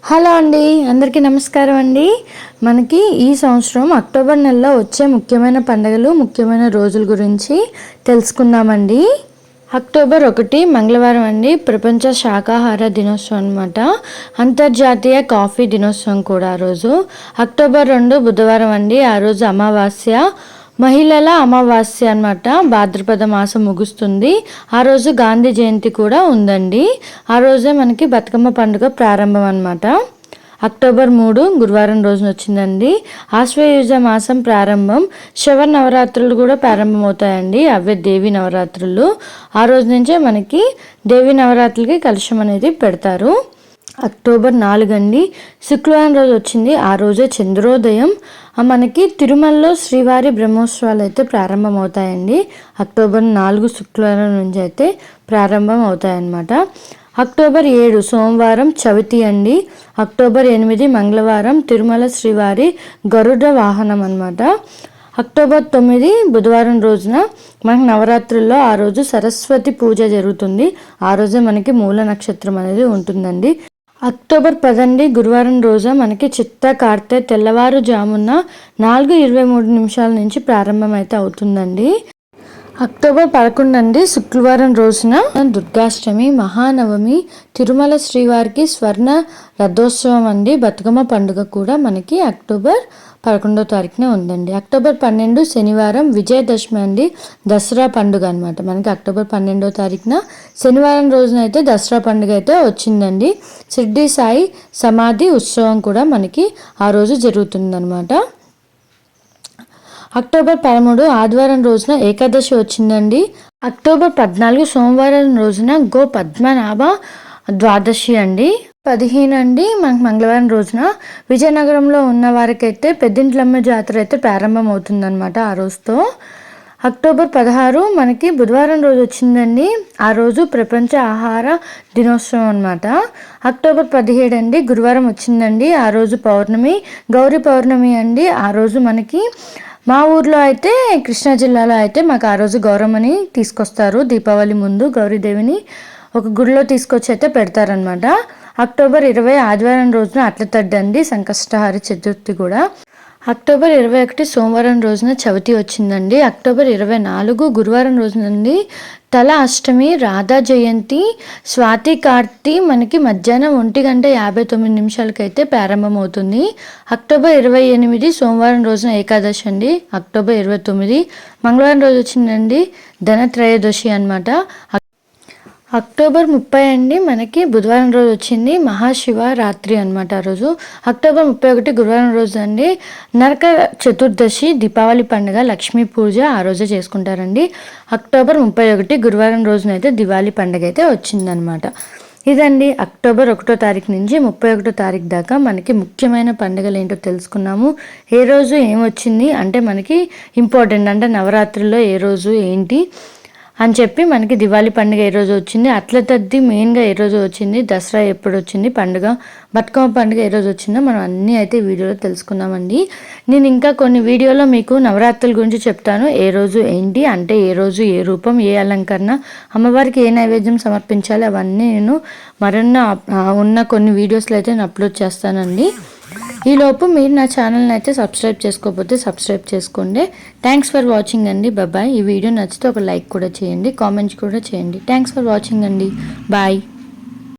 Hello అండి, అందరికీ నమస్కారం అండి. మనకి ఈ సంవత్సరం అక్టోబర్ నెలలో వచ్చే ముఖ్యమైన పండుగలు, ముఖ్యమైన రోజుల గురించి తెలుసుకుందామండి. అక్టోబర్ 1 మంగళవారం అండి, ప్రపంచ శాకాహార దినోత్సవం అనమాట. అంతర్జాతీయ కాఫీ దినోత్సవం కూడా ఆ రోజు. అక్టోబర్ 2 బుధవారం అండి, ఆ రోజు అమావాస్య, మహిళల అమావాస్య అనమాట. భాద్రపద మాసం ముగుస్తుంది. ఆ రోజు గాంధీ జయంతి కూడా ఉందండి. ఆ రోజే మనకి బతుకమ్మ పండుగ ప్రారంభం అనమాట. అక్టోబర్ 3 గురువారం రోజున వచ్చిందండి. ఆశ్వయుజ మాసం ప్రారంభం. శవ నవరాత్రులు కూడా ప్రారంభమవుతాయండి. అవే దేవి నవరాత్రులు. ఆ రోజు నుంచే మనకి దేవి నవరాత్రులకి కలశం అనేది పెడతారు. అక్టోబర్ 4 అండి, శుక్రవారం రోజు వచ్చింది. ఆ రోజే చంద్రోదయం. మనకి తిరుమలలో శ్రీవారి బ్రహ్మోత్సవాలు అయితే ప్రారంభం అవుతాయండి. అక్టోబర్ 4 శుక్రవారం నుంచి అయితే ప్రారంభం అవుతాయన్నమాట. అక్టోబర్ 7 సోమవారం చవితి అండి. అక్టోబర్ 8 మంగళవారం, తిరుమల శ్రీవారి గరుడ వాహనం అనమాట. అక్టోబర్ 9 బుధవారం రోజున మనకి నవరాత్రుల్లో ఆ రోజు సరస్వతి పూజ జరుగుతుంది. ఆ రోజే మనకి మూల నక్షత్రం అనేది ఉంటుందండి. అక్టోబర్ 10 గురువారం రోజు మనకి చిత్త కార్తె తెల్లవారుజామున 4:23 నుంచి ప్రారంభమైతే అవుతుందండి. అక్టోబర్ 11 అండి, శుక్రవారం రోజున దుర్గాష్టమి, మహానవమి, తిరుమల శ్రీవారికి స్వర్ణ రథోత్సవం అండి. బతుకమ్మ పండుగ కూడా మనకి అక్టోబర్ 11వ తారీఖున ఉందండి. అక్టోబర్ 12 శనివారం విజయదశమి అండి, దసరా పండుగ అనమాట. మనకి అక్టోబర్ 12వ తారీఖున శనివారం రోజున అయితే దసరా పండుగ అయితే వచ్చిందండి. షిర్డీ సాయి సమాధి ఉత్సవం కూడా మనకి ఆ రోజు జరుగుతుందన్నమాట. అక్టోబర్ 13 ఆదివారం రోజున ఏకాదశి వచ్చిందండి. అక్టోబర్ 14 సోమవారం రోజున గో పద్మనాభ ద్వాదశి అండి. 15 అండి, మనకు మంగళవారం రోజున విజయనగరంలో ఉన్న వారికైతే పెద్దింట్లమ్మ జాతర అయితే ప్రారంభం అవుతుందన్నమాట ఆ రోజుతో. అక్టోబర్ 16 మనకి బుధవారం రోజు వచ్చిందండి. ఆ రోజు ప్రపంచ ఆహార దినోత్సవం అనమాట. అక్టోబర్ 17 అండి, గురువారం వచ్చిందండి. ఆ రోజు పౌర్ణమి, గౌరీ పౌర్ణమి అండి. ఆ రోజు మనకి మా ఊర్లో అయితే కృష్ణా జిల్లాలో అయితే మాకు ఆ రోజు గౌరమ్మని తీసుకొస్తారు. దీపావళి ముందు గౌరీదేవిని ఒక గుడిలో తీసుకొచ్చి అయితే పెడతారనమాట. అక్టోబర్ 20 ఆదివారం రోజున అట్ల తడ్డి అండి, సంకష్టహారి చతుర్థి కూడా. అక్టోబర్ 21 సోమవారం రోజున చవితి వచ్చిందండి. అక్టోబర్ 24 గురువారం రోజునండి తల అష్టమి, రాధా జయంతి, స్వాతి కార్తి మనకి మధ్యాహ్నం 1:59 అయితే ప్రారంభమవుతుంది. అక్టోబర్ 28 సోమవారం రోజున ఏకాదశి అండి. అక్టోబర్ 29 మంగళవారం రోజు వచ్చిందండి ధనత్రయోదశి అనమాట. అక్టోబర్ 30 అండి, మనకి బుధవారం రోజు వచ్చింది మహాశివరాత్రి అనమాట ఆ రోజు. అక్టోబర్ 31 గురువారం రోజు అండి నరక చతుర్దశి, దీపావళి పండుగ, లక్ష్మీ పూజ ఆ రోజే చేసుకుంటారండి. అక్టోబర్ 31 గురువారం రోజునైతే దివాళీ పండుగ అయితే వచ్చిందనమాట. ఇదండి అక్టోబర్ 1వ తారీఖు నుంచి 31వ తారీఖు దాకా మనకి ముఖ్యమైన పండుగలు ఏంటో తెలుసుకున్నాము. ఏ రోజు ఏమొచ్చింది అంటే మనకి ఇంపార్టెంట్ అంటే నవరాత్రుల్లో ఏ రోజు ఏంటి అని చెప్పి, మనకి దివాళీ పండుగ ఏ రోజు వచ్చింది, అట్ల తద్ది మెయిన్గా ఏ రోజు వచ్చింది, దసరా ఎప్పుడు వచ్చింది, పండుగ బతుకమ్మ పండుగ ఏ రోజు వచ్చిందో మనం అన్నీ అయితే వీడియోలో తెలుసుకుందామండి. నేను ఇంకా కొన్ని వీడియోలో మీకు నవరాత్రుల గురించి చెప్తాను. ఏ రోజు ఏంటి అంటే ఏ రోజు ఏ రూపం, ఏ అలంకరణ, అమ్మవారికి ఏ నైవేద్యం సమర్పించాలి, అవన్నీ నేను మరన్న ఉన్న కొన్ని వీడియోస్లో అయితే నేను అప్లోడ్ చేస్తానండి. ఈలోపు మీరు నా ఛానల్ని అయితే సబ్స్క్రైబ్ చేసుకోకపోతే సబ్స్క్రైబ్ చేసుకోండి. థ్యాంక్స్ ఫర్ వాచింగ్ అండి. బాయ్. ఈ వీడియో నచ్చితే ఒక లైక్ కూడా చేయండి, కామెంట్స్ కూడా చేయండి. థ్యాంక్స్ ఫర్ వాచింగ్ అండి. బాయ్.